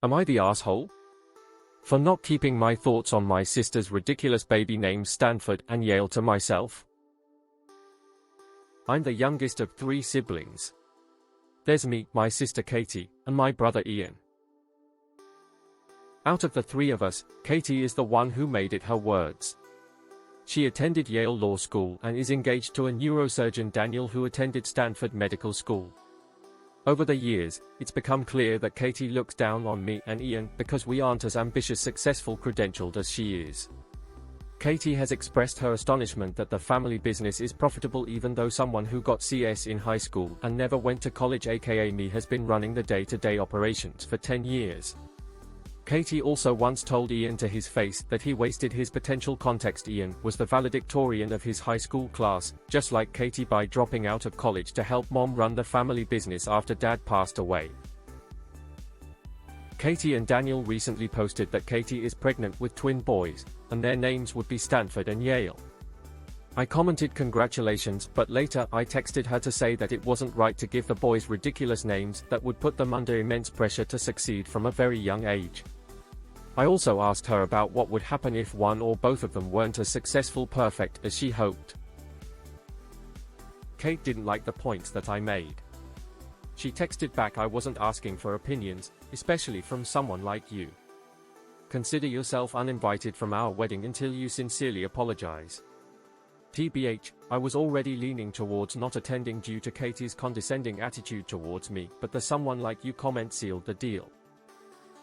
Am I the asshole? For not keeping my thoughts on my sister's ridiculous baby names Stanford and Yale to myself? I'm the youngest of 3 siblings. There's me, my sister Katie, and my brother Ian. Out of the 3 of us, Katie is the one who made it her words. She attended Yale Law School and is engaged to a neurosurgeon Daniel who attended Stanford Medical School. Over the years, it's become clear that Katie looks down on me and Ian because we aren't as ambitious, successful, credentialed as she is. Katie has expressed her astonishment that the family business is profitable even though someone who got CS in high school and never went to college, aka me, has been running the day-to-day operations for 10 years. Katie also once told Ian to his face that he wasted his potential. Context: Ian was the valedictorian of his high school class, just like Katie, by dropping out of college to help mom run the family business after dad passed away. Katie and Daniel recently posted that Katie is pregnant with twin boys, and their names would be Stanford and Yale. I commented congratulations, but later I texted her to say that it wasn't right to give the boys ridiculous names that would put them under immense pressure to succeed from a very young age. I also asked her about what would happen if one or both of them weren't as successful, perfect as she hoped. Kate didn't like the points that I made. She texted back, "I wasn't asking for opinions, especially from someone like you. Consider yourself uninvited from our wedding until you sincerely apologize." TBH, I was already leaning towards not attending due to Katie's condescending attitude towards me, but the "someone like you" comment sealed the deal.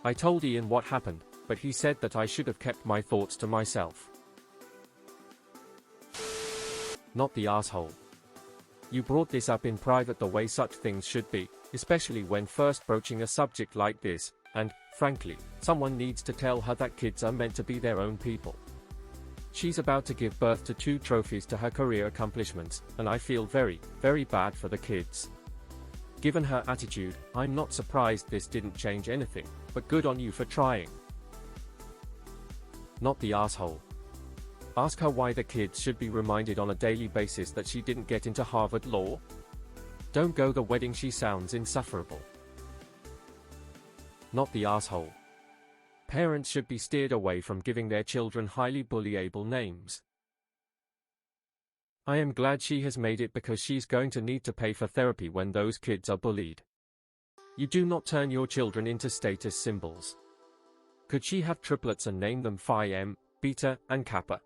I told Ian what happened, but he said that I should have kept my thoughts to myself. Not the asshole. You brought this up in private the way such things should be, especially when first broaching a subject like this, and, frankly, someone needs to tell her that kids are meant to be their own people. She's about to give birth to 2 trophies to her career accomplishments, and I feel very, very bad for the kids. Given her attitude, I'm not surprised this didn't change anything, but good on you for trying. Not the asshole. Ask her why the kids should be reminded on a daily basis that she didn't get into Harvard Law. Don't go the wedding, she sounds insufferable. Not the asshole. Parents should be steered away from giving their children highly bullyable names. I am glad she has made it because she's going to need to pay for therapy when those kids are bullied. You do not turn your children into status symbols. Could she have triplets and name them Phi, M, Beta, and Kappa?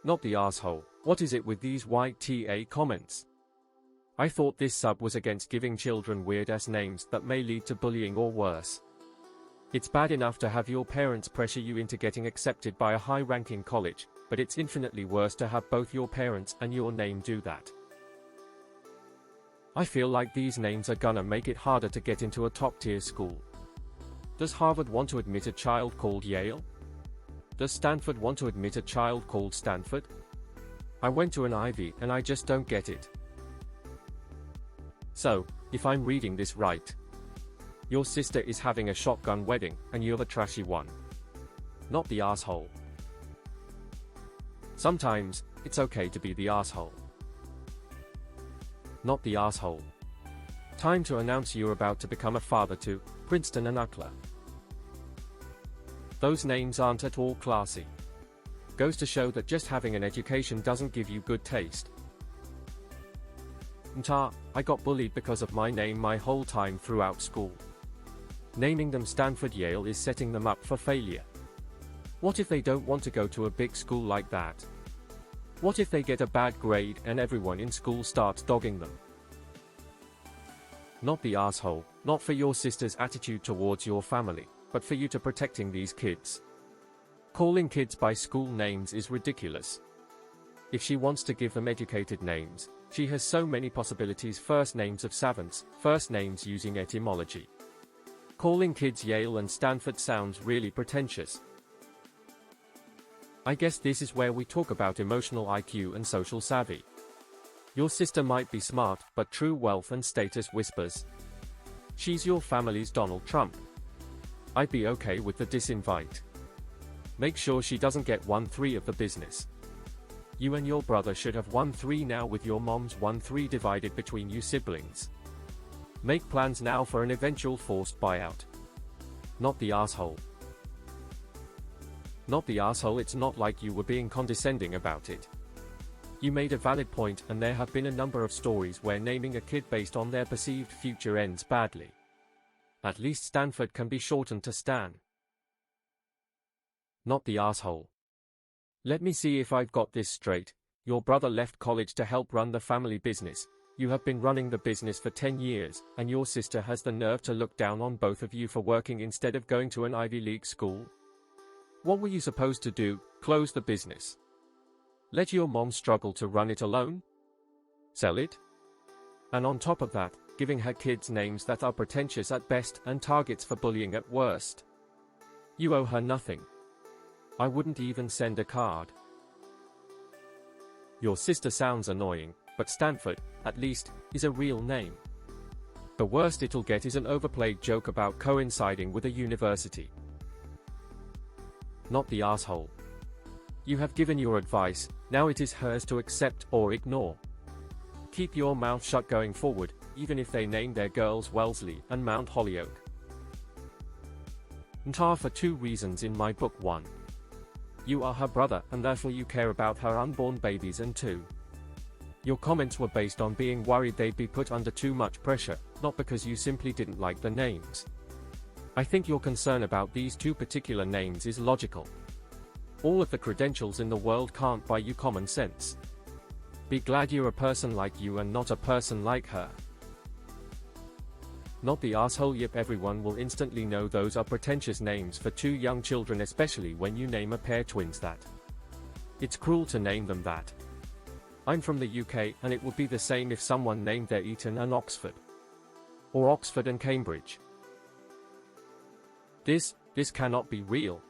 Not the asshole. What is it with these YTA comments? I thought this sub was against giving children weird-ass names that may lead to bullying or worse. It's bad enough to have your parents pressure you into getting accepted by a high-ranking college, but it's infinitely worse to have both your parents and your name do that. I feel like these names are gonna make it harder to get into a top-tier school. Does Harvard want to admit a child called Yale? Does Stanford want to admit a child called Stanford? I went to an Ivy and I just don't get it. So, if I'm reading this right, your sister is having a shotgun wedding and you're the trashy one. Not the asshole. Sometimes, it's okay to be the asshole. Not the asshole. Time to announce you're about to become a father to Princeton and UCLA. Those names aren't at all classy. Goes to show that just having an education doesn't give you good taste. I got bullied because of my name my whole time throughout school. Naming them Stanford Yale is setting them up for failure. What if they don't want to go to a big school like that? What if they get a bad grade and everyone in school starts dogging them? Not the asshole. Not for your sister's attitude towards your family, but for you to protecting these kids. Calling kids by school names is ridiculous. If she wants to give them educated names, she has so many possibilities: first names of savants, first names using etymology. Calling kids Yale and Stanford sounds really pretentious. I guess this is where we talk about emotional IQ and social savvy. Your sister might be smart, but true wealth and status whispers. She's your family's Donald Trump. I'd be okay with the disinvite. Make sure she doesn't get 1/3 of the business. You and your brother should have 1/3 now, with your mom's 1/3 divided between you siblings. Make plans now for an eventual forced buyout. Not the asshole. Not the asshole. It's not like you were being condescending about it. You made a valid point, and there have been a number of stories where naming a kid based on their perceived future ends badly. At least Stanford can be shortened to Stan. Not the asshole. Let me see if I've got this straight. Your brother left college to help run the family business. You have been running the business for 10 years, and your sister has the nerve to look down on both of you for working instead of going to an Ivy League school? What were you supposed to do? Close the business? Let your mom struggle to run it alone? Sell it? And on top of that, giving her kids names that are pretentious at best and targets for bullying at worst. You owe her nothing. I wouldn't even send a card. Your sister sounds annoying, but Stanford, at least, is a real name. The worst it'll get is an overplayed joke about coinciding with a university. Not the asshole. You have given your advice, now it is hers to accept or ignore. Keep your mouth shut going forward, even if they name their girls Wellesley and Mount Holyoke. Ntar for 2 reasons in my book. 1. You are her brother, and therefore you care about her unborn babies, and 2. Your comments were based on being worried they'd be put under too much pressure, not because you simply didn't like the names. I think your concern about these 2 particular names is logical. All of the credentials in the world can't buy you common sense. Be glad you're a person like you and not a person like her. Not the asshole. Yep, everyone will instantly know those are pretentious names for 2 young children, especially when you name a pair twins that. It's cruel to name them that. I'm from the UK, and it would be the same if someone named their Eton and Oxford. Or Oxford and Cambridge. This cannot be real.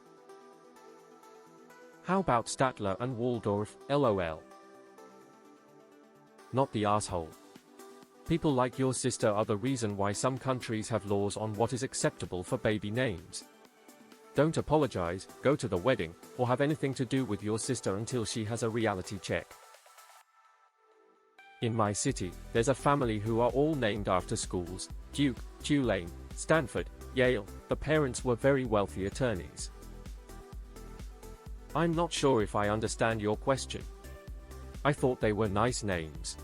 How about Statler and Waldorf, LOL? Not the asshole. People like your sister are the reason why some countries have laws on what is acceptable for baby names. Don't apologize, go to the wedding, or have anything to do with your sister until she has a reality check. In my city, there's a family who are all named after schools: Duke, Tulane, Stanford, Yale. The parents were very wealthy attorneys. I'm not sure if I understand your question. I thought they were nice names.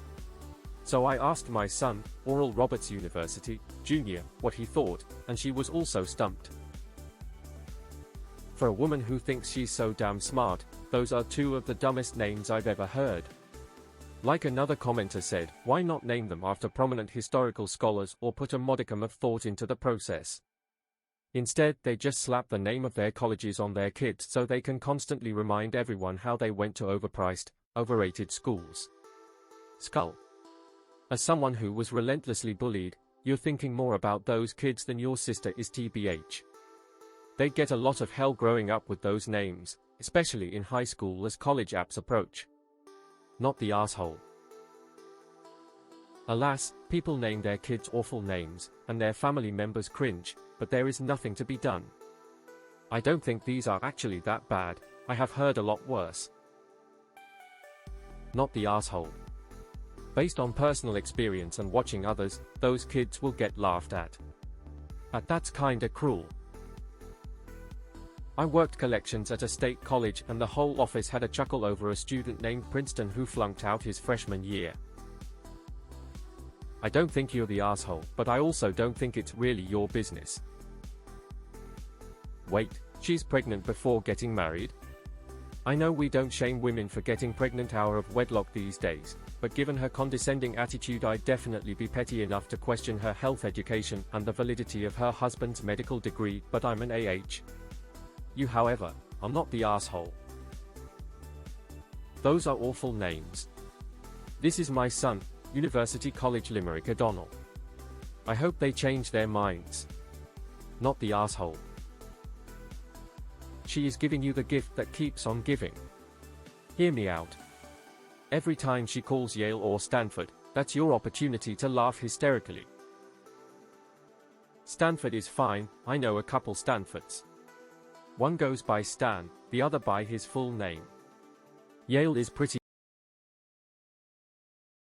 So I asked my son, Oral Roberts University, Jr., what he thought, and she was also stumped. For a woman who thinks she's so damn smart, those are 2 of the dumbest names I've ever heard. Like another commenter said, why not name them after prominent historical scholars or put a modicum of thought into the process? Instead, they just slap the name of their colleges on their kids so they can constantly remind everyone how they went to overpriced, overrated schools. Skull. As someone who was relentlessly bullied, you're thinking more about those kids than your sister is, TBH. They get a lot of hell growing up with those names, especially in high school as college apps approach. Not the asshole. Alas, people name their kids awful names, and their family members cringe, but there is nothing to be done. I don't think these are actually that bad. I have heard a lot worse. Not the asshole. Based on personal experience and watching others, those kids will get laughed at. That's kinda cruel. I worked collections at a state college, and the whole office had a chuckle over a student named Princeton who flunked out his freshman year. I don't think you're the asshole, but I also don't think it's really your business. Wait, she's pregnant before getting married? I know we don't shame women for getting pregnant out of wedlock these days, but given her condescending attitude, I'd definitely be petty enough to question her health education and the validity of her husband's medical degree. But I'm an AH. You, however, are not the asshole. Those are awful names. This is my son, University College Limerick O'Donnell. I hope they change their minds. Not the asshole. She is giving you the gift that keeps on giving. Hear me out. Every time she calls Yale or Stanford, that's your opportunity to laugh hysterically. Stanford is fine, I know a couple Stanfords. One goes by Stan, the other by his full name. Yale is pretty